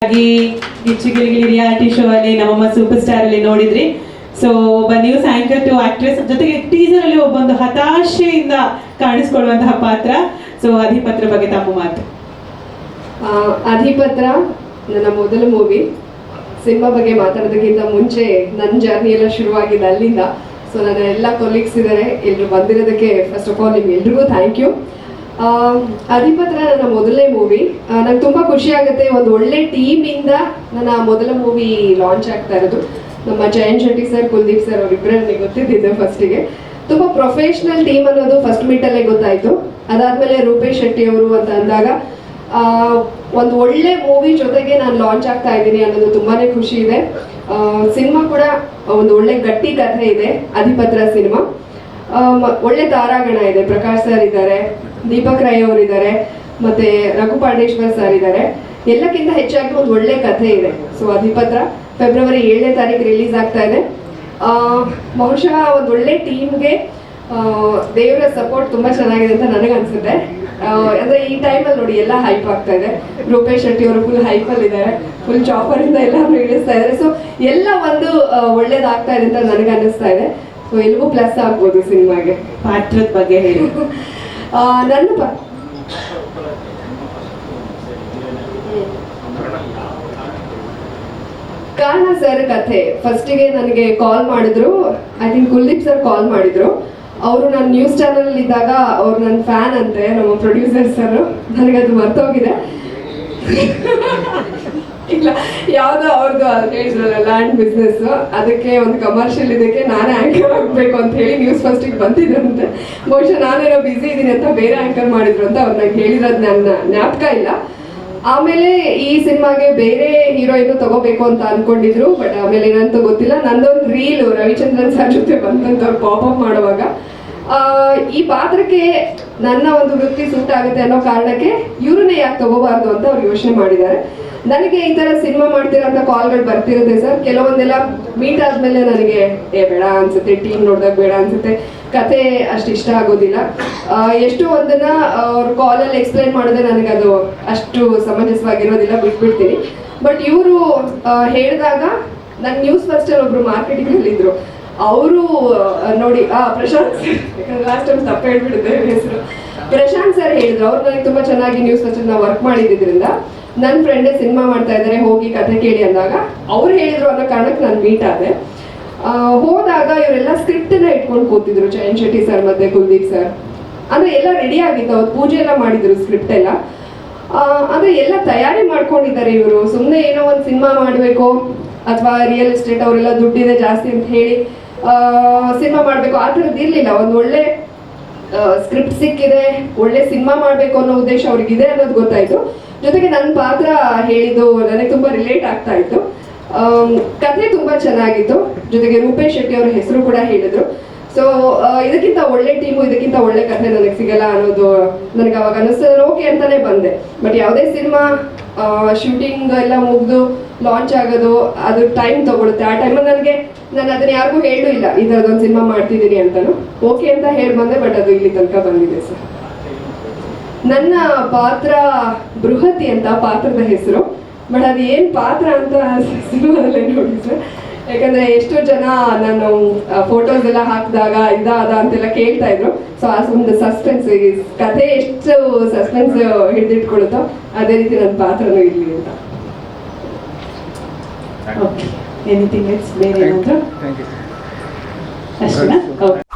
ಆಗಿ ಗಿಚ್ಚುಗಿಲಿಗಿಲಿ reality show ಅಲ್ಲಿ ನಮ್ಮಮ್ಮ ಸೂಪರ್ ಸ್ಟಾರ್ ಅಲ್ಲಿ ನೋಡಿದ್ರಿ. ಸೊ ಒಬ್ಬ ನ್ಯೂಸ್ ಆಂಕರ್ ಟು ಆಕ್ಟ್ರೆಸ್ ಜೊತೆಗೆ ಟೀಸರ್ ಅಲ್ಲಿ ಒಬ್ಬೊಂದು ಹತಾಶೆಯಿಂದ ಕಾಣಿಸ್ಕೊಳ್ಳುವಂತಹ ಪಾತ್ರ. ಸೊ ಅಧಿಪತ್ರ ಬಗ್ಗೆ ತಮ್ಮ ಮಾತು. ಅಧಿಪತ್ರ ನನ್ನ ಮೊದಲ ಮೂವಿ. ಸಿನಿಮಾ ಬಗ್ಗೆ ಮಾತಾಡೋದಕ್ಕಿಂತ ಮುಂಚೆ ನನ್ನ ಜರ್ನಿ ಎಲ್ಲ ಶುರುವಾಗಿದ್ದು ಅಲ್ಲಿಂದ. ಸೊ ನನ್ನ ಎಲ್ಲ ಕೊಲೀಗ್ಸ್ ಇದ್ದಾರೆ, ಎಲ್ಲರೂ ಬಂದಿರೋದಕ್ಕೆ ಫಸ್ಟ್ ಆಫ್ ಆಲ್ ನಿಮ್ಗೆ ಎಲ್ರಿಗೂ ಥ್ಯಾಂಕ್ ಯು. ಅಧಿಪತ್ರ ನನ್ನ ಮೊದಲನೇ ಮೂವಿ. ನಂಗೆ ತುಂಬ ಖುಷಿ ಆಗುತ್ತೆ, ಒಂದು ಒಳ್ಳೆ ಟೀಮಿಂದ ನನ್ನ ಮೊದಲ ಮೂವಿ ಲಾಂಚ್ ಆಗ್ತಾ ಇರೋದು. ನಮ್ಮ ಜಯಂತ್ ಶೆಟ್ಟಿ ಸರ್, ಕುಲ್ದೀಪ್ ಸರ್ ಅವರಿಬ್ಬರೇ ನನಗೆ ಗೊತ್ತಿದ್ದಿದ್ದು ಫಸ್ಟಿಗೆ. ತುಂಬ ಪ್ರೊಫೆಷ್ನಲ್ ಟೀಮ್ ಅನ್ನೋದು ಫಸ್ಟ್ ಮೀಟಲ್ಲೇ ಗೊತ್ತಾಯಿತು. ಅದಾದಮೇಲೆ ರೂಪೇಶ್ ಶೆಟ್ಟಿ ಅವರು ಅಂತ ಅಂದಾಗ ಒಂದು ಒಳ್ಳೆ ಮೂವಿ ಜೊತೆಗೆ ನಾನು ಲಾಂಚ್ ಆಗ್ತಾ ಇದ್ದೀನಿ ಅನ್ನೋದು ತುಂಬಾ ಖುಷಿ ಇದೆ. ಸಿನಿಮಾ ಕೂಡ ಒಂದು ಒಳ್ಳೆ ಗಟ್ಟಿ ಕಥೆ ಇದೆ. ಅಧಿಪತ್ರ ಸಿನಿಮಾ ಒಳ್ಳೆ ತಾರಾಗಣ ಇದೆ. ಪ್ರಕಾಶ್ ಸರ್ ಇದ್ದಾರೆ, ದೀಪಕ್ ರೈ ಅವರಿದ್ದಾರೆ, ಮತ್ತೆ ರಘು ಪಾಂಡೇಶ್ವರ್ ಸರ್ ಇದ್ದಾರೆ. ಎಲ್ಲಕ್ಕಿಂತ ಹೆಚ್ಚಾಗಿ ಒಂದು ಒಳ್ಳೆ ಕಥೆ ಇದೆ. ಸೊ ಅಧಿಪತ್ರ ಫೆಬ್ರವರಿ 7ನೇ ತಾರೀಕು ರಿಲೀಸ್ ಆಗ್ತಾ ಇದೆ. ಬಹುಶಃ ಒಂದು ಒಳ್ಳೆ ಟೀಮ್ಗೆ ದೇವರ ಸಪೋರ್ಟ್ ತುಂಬ ಚೆನ್ನಾಗಿದೆ ಅಂತ ನನಗೆ ಅನ್ಸುತ್ತೆ. ಅಂದ್ರೆ ಈ ಟೈಮಲ್ಲಿ ನೋಡಿ ಎಲ್ಲ ಹೈಪ್ ಆಗ್ತಾ ಇದೆ. ರೂಪೇಶ್ ಶೆಟ್ಟಿ ಅವರು ಫುಲ್ ಹೈಪಲ್ಲಿ ಇದ್ದಾರೆ, ಫುಲ್ ಚಾಪರ್ ಇಂದ ಎಲ್ಲರೂ ಇಳಿಸ್ತಾ ಇದ್ದಾರೆ. ಸೊ ಎಲ್ಲ ಒಂದು ಒಳ್ಳೇದಾಗ್ತಾ ಇದೆ ಅಂತ ನನಗೆ ಅನ್ನಿಸ್ತಾ ಇದೆ. ಸೊ ಎಲ್ಗೂ ಪ್ಲಸ್ ಆಗ್ಬೋದು ಸಿನಿಮಾಗೆ. ಪಾತ್ರದ ಬಗ್ಗೆ ಹೇಳಿ. ನನ್ನ ಕಾರಣ ಸರ್ ಕಥೆ ಫಸ್ಟಿಗೆ ನನಗೆ ಕಾಲ್ ಮಾಡಿದ್ರು. I think Kuldeep sir call ಮಾಡಿದ್ರು. ಅವರು ನಾನು ನ್ಯೂಸ್ ಚಾನಲ್ ಇದ್ದಾಗ ಅವ್ರು ನನ್ನ ಫ್ಯಾನ್ ಅಂತೆ, ನಮ್ಮ ಪ್ರೊಡ್ಯೂಸರ್ ಸರ್. ನನಗದು ಮರ್ತೋಗಿದೆ. ಇಲ್ಲ, ಯಾವುದೋ ಅವ್ರದ್ದು ಹೇಳಿದ್ರಲ್ಲ ಲ್ಯಾಂಡ್ ಬಿಸ್ನೆಸ್, ಅದಕ್ಕೆ ಒಂದು ಕಮರ್ಷಿಯಲ್ ಇದಕ್ಕೆ ನಾನೇ ಆ್ಯಂಕರ್ ಆಗಬೇಕು ಅಂತ ಹೇಳಿ ನ್ಯೂಸ್ ಫಸ್ಟಿಗೆ ಬಂದಿದ್ರಂತೆ. ಬಹುಶಃ ನಾನೇನೋ ಬ್ಯುಸಿ ಇದ್ದೀನಿ ಅಂತ ಬೇರೆ ಆ್ಯಂಕರ್ ಮಾಡಿದ್ರು ಅಂತ ಅವ್ರು ನಂಗೆ ಹೇಳಿರೋದು ನನ್ನ ಜ್ಞಾಪಕ ಇಲ್ಲ. ಆಮೇಲೆ ಈ ಸಿನಿಮಾಗೆ ಬೇರೆ ಹೀರೋಯಿನ್ ತಗೋಬೇಕು ಅಂತ ಅನ್ಕೊಂಡಿದ್ರು, ಬಟ್ ಆಮೇಲೆ ಏನಂತ ಗೊತ್ತಿಲ್ಲ. ನಂದೊಂದು ರೀಲ್ ರವಿಚಂದ್ರನ್ ಸರ್ ಜೊತೆ ಬಂದಂತ ಅವ್ರು ಪಾಪಪ್ ಮಾಡುವಾಗ ಈ ಪಾತ್ರಕ್ಕೆ ನನ್ನ ಒಂದು ವೃತ್ತಿ ಸೂಟ್ ಆಗುತ್ತೆ ಅನ್ನೋ ಕಾರಣಕ್ಕೆ ಇವ್ರನ್ನೇ ಯಾಕೆ ತಗೋಬಾರ್ದು ಅಂತ ಅವ್ರು ಯೋಚನೆ ಮಾಡಿದ್ದಾರೆ. ನನಗೆ ಈ ತರ ಸಿನಿಮಾ ಮಾಡ್ತಿರೋಂಥ ಕಾಲ್ಗಳು ಬರ್ತಿರುತ್ತೆ ಸರ್. ಕೆಲವೊಂದೆಲ್ಲ ಮೀಟ್ ಆದ್ಮೇಲೆ ನನಗೆ ಬೇಡ ಅನ್ಸುತ್ತೆ, ಟೀಮ್ ನೋಡಿದಾಗ ಬೇಡ ಅನ್ಸುತ್ತೆ, ಕತೆ ಅಷ್ಟು ಇಷ್ಟ ಆಗೋದಿಲ್ಲ. ಎಷ್ಟೋ ಒಂದನ್ನ ಅವ್ರ ಕಾಲಲ್ಲಿ ಎಕ್ಸ್ಪ್ಲೈನ್ ಮಾಡಿದ್ರೆ ನನಗೆ ಅದು ಅಷ್ಟು ಸಮಂಜಸವಾಗಿರೋದಿಲ್ಲ, ಬಿಟ್ಬಿಡ್ತೀನಿ. ಬಟ್ ಇವರು ಹೇಳಿದಾಗ ನನ್ನ ನ್ಯೂಸ್ ಫಸ್ಟಲ್ಲಿ ಒಬ್ರು ಮಾರ್ಕೆಟಿಂಗ್ ಇದ್ರು, ಅವರು ನೋಡಿ ಪ್ರಶಾಂತ್ ಸರ್, ಲಾಸ್ಟ್ ಟೈಮ್ ತಪ್ಪು ಹೇಳ್ಬಿಟ್ಟಿದ್ದೆ ಹೆಸರು, ಪ್ರಶಾಂತ್ ಸರ್ ಹೇಳಿದ್ರು. ಅವ್ರು ನನಗೆ ತುಂಬಾ ಚೆನ್ನಾಗಿ ನ್ಯೂಸ್ ಫಸ್ಟ್ ನಾವು ವರ್ಕ್ ಮಾಡಿದ್ರಿಂದ ನನ್ನ ಫ್ರೆಂಡೇ ಸಿನಿಮಾ ಮಾಡ್ತಾ ಇದ್ದಾರೆ, ಹೋಗಿ ಕಥೆ ಕೇಳಿ ಅಂದಾಗ ಅವ್ರು ಹೇಳಿದ್ರು ಅನ್ನೋ ಕಾರಣಕ್ಕೆ ನಾನು ಮೀಟ್ ಆದೆ. ಹೋದಾಗ ಇವರೆಲ್ಲ ಸ್ಕ್ರಿಪ್ಟನ್ನ ಇಟ್ಕೊಂಡು ಕೂತಿದ್ರು, ಜಯಂತ್ ಶೆಟ್ಟಿ ಸರ್ ಮತ್ತೆ ಕುಲ್ದೀಪ್ ಸರ್. ಅಂದ್ರೆ ಎಲ್ಲ ರೆಡಿ ಆಗಿತ್ತು, ಅವ್ರು ಪೂಜೆ ಎಲ್ಲ ಮಾಡಿದ್ರು, ಸ್ಕ್ರಿಪ್ಟ್ ಎಲ್ಲ ಅಂದ್ರೆ ಎಲ್ಲ ತಯಾರಿ ಮಾಡ್ಕೊಂಡಿದ್ದಾರೆ ಇವರು. ಸುಮ್ಮನೆ ಏನೋ ಒಂದು ಸಿನಿಮಾ ಮಾಡಬೇಕು ಅಥವಾ ರಿಯಲ್ ಎಸ್ಟೇಟ್ ಅವರೆಲ್ಲ ದುಡ್ಡಿದೆ ಜಾಸ್ತಿ ಅಂತ ಹೇಳಿ ಸಿನಿಮಾ ಮಾಡಬೇಕು ಆ ಥರದ್ದು ಇರಲಿಲ್ಲ. ಒಂದು ಒಳ್ಳೆ ಸ್ಕ್ರಿಪ್ಟ್ ಸಿಕ್ಕಿದೆ, ಒಳ್ಳೆ ಸಿನಿಮಾ ಮಾಡಬೇಕು ಅನ್ನೋ ಉದ್ದೇಶ ಅವ್ರಿಗಿದೆ ಅನ್ನೋದು ಗೊತ್ತಾಯ್ತು. ಜೊತೆಗೆ ನನ್ನ ಪಾತ್ರ ಹೇಳಿದ್ದು ನನಗೆ ತುಂಬಾ ರಿಲೇಟ್ ಆಗ್ತಾ ಇತ್ತು. ಕಥೆ ತುಂಬಾ ಚೆನ್ನಾಗಿತ್ತು. ಜೊತೆಗೆ ರೂಪೇಶ್ ಶೆಟ್ಟಿ ಅವರ ಹೆಸರು ಕೂಡ ಹೇಳಿದ್ರು. ಸೊ ಇದಕ್ಕಿಂತ ಒಳ್ಳೆ ಟೀಮು, ಇದಕ್ಕಿಂತ ಒಳ್ಳೆ ಕಥೆ ನನಗೆ ಸಿಗಲ್ಲ ಅನ್ನೋದು ನನಗೆ ಅವಾಗ ಅನಿಸ್ತು. ನಾನು ಓಕೆ ಅಂತಾನೆ ಬಂದೆ. ಬಟ್ ಯಾವುದೇ ಸಿನಿಮಾ ಶೂಟಿಂಗ್ ಎಲ್ಲ ಮುಗಿದು ಲಾಂಚ್ ಆಗೋದು ಅದು ಟೈಮ್ ತಗೊಳುತ್ತೆ. ಆ ಟೈಮಲ್ಲಿ ನಾನು ಅದನ್ನ ಯಾರಿಗೂ ಹೇಳೂ ಇಲ್ಲ ಈ ಥರದೊಂದು ಸಿನಿಮಾ ಮಾಡ್ತಿದ್ದೀನಿ ಅಂತಾನು. ಓಕೆ ಅಂತ ಹೇಳಿ ಬಂದೆ, ಬಟ್ ಅದು ಇಲ್ಲಿ ತನಕ ಬಂದಿದೆ ಸರ್. ನನ್ನ ಪಾತ್ರ ಬೃಹತಿ ಅಂತ ಪಾತ್ರದ ಹೆಸರು. ಬಟ್ ಅದು ಏನು ಪಾತ್ರ ಅಂತ ಸಿನಿಮಾದಲ್ಲೇ ನೋಡಿ ಸರ್. ಯಾಕಂದ್ರೆ ಎಷ್ಟೋ ಜನ ನಾನು ಫೋಟೋಸ್ ಎಲ್ಲ ಹಾಕಿದಾಗ ಇದಾದ ಅಂತೆಲ್ಲ ಕೇಳ್ತಾ ಇದ್ರು. ಸೊ ಆ ಒಂದು ಸಸ್ಪೆನ್ಸ್, ಕಥೆ ಎಷ್ಟು ಸಸ್ಪೆನ್ಸ್ ಹಿಡಿದಿಟ್ಕೊಳ್ಳುತ್ತೋ ಅದೇ ರೀತಿ ನನ್ನ ಪಾತ್ರನೂ ಇರಲಿ ಅಂತ. ಓಕೆ, ಎನಿಥಿಂಗ್ ಎಲ್ಸ್ ಬೇರೆ ಏನಾದರೂ ಅಷ್ಟೇನಾ? ಓಕೆ.